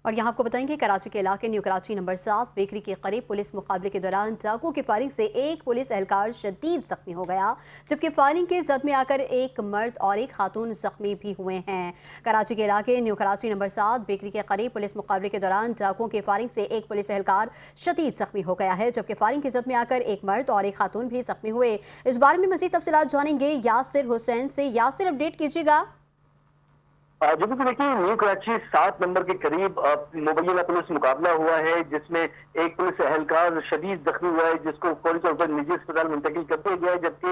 और यहाँ आपको बताएंगे कराची के इलाके न्यू कराची नंबर 7 बेकरी के करीब पुलिस मुकाबले के दौरान डाकुओं की फायरिंग से एक पुलिस एहलकार शदीद जख्मी हो गया, जबकि फायरिंग के जद में आकर एक मर्द और एक खातून जख्मी भी हुए हैं। कराची के इलाके न्यू कराची नंबर 7 बेकरी के करीब पुलिस मुकाबले के दौरान डाकुओं की फायरिंग से एक पुलिस एहलकार शदीद जख्मी हो गया है, जबकि फायरिंग के जद में आकर एक मर्द और एक खातून भी जख्मी हुए। इस बारे में मजीद तफसीलात जानेंगे यासिर हुसैन से। यासिर, अपडेट कीजिएगा। जो कि देखिए न्यू कराची 7 नंबर के करीब मुबैना पुलिस मुकाबला हुआ है, जिसमें एक पुलिस एहलकार शदीद जख्मी हुआ है, जिसको फौरी तौर पर निजी अस्पताल मुंतकिल कर दिया गया है, जबकि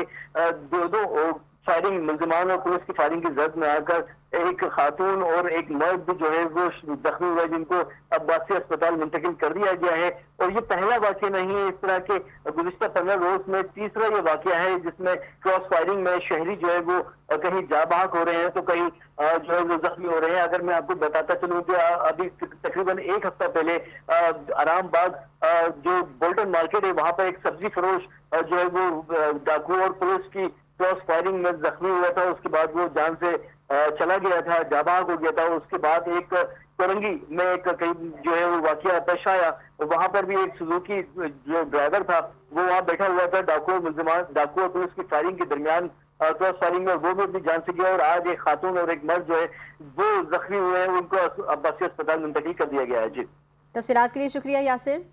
दो फायरिंग मुल्जिमान और पुलिस की फायरिंग की जद में आकर एक खातून और एक मर्द भी जो है वो जख्मी हुआ है, जिनको अब्बासी अस्पताल मुंतकिल कर दिया गया है। और ये पहला वाकया नहीं है, इस तरह के गुज़िश्ता 15 रोज में तीसरा ये वाकया है जिसमें क्रॉस फायरिंग में शहरी जो है वो कहीं जा बहक हो रहे हैं तो कहीं जो है वो जख्मी हो रहे हैं। अगर मैं आपको बताता चलूं कि अभी तकरीबन एक हफ्ता पहले आरामबाग जो बोल्टन मार्केट है वहां पर एक सब्जी फरोश जो है वो डाकू और पुलिस की क्रॉस फायरिंग में जख्मी हुआ था। उसके बाद वो जान से चला गया था, जाबाग हो गया था। उसके बाद एक कोरंगी में एक कहीं जो है वो वाकया पेश आया, वहां पर भी एक सुजुकी जो ड्राइवर था वो वहां बैठा हुआ था। डाकू और पुलिस की फायरिंग के दरमियान क्रॉस फायरिंग में वो भी अपनी जान से गया और आज एक खातून और एक मर्द जो है वो जख्मी हुए हैं, उनको अब्बासी अस्पताल मुंतकिल कर दिया गया है। जी, तफसीलात के लिए शुक्रिया यासिर।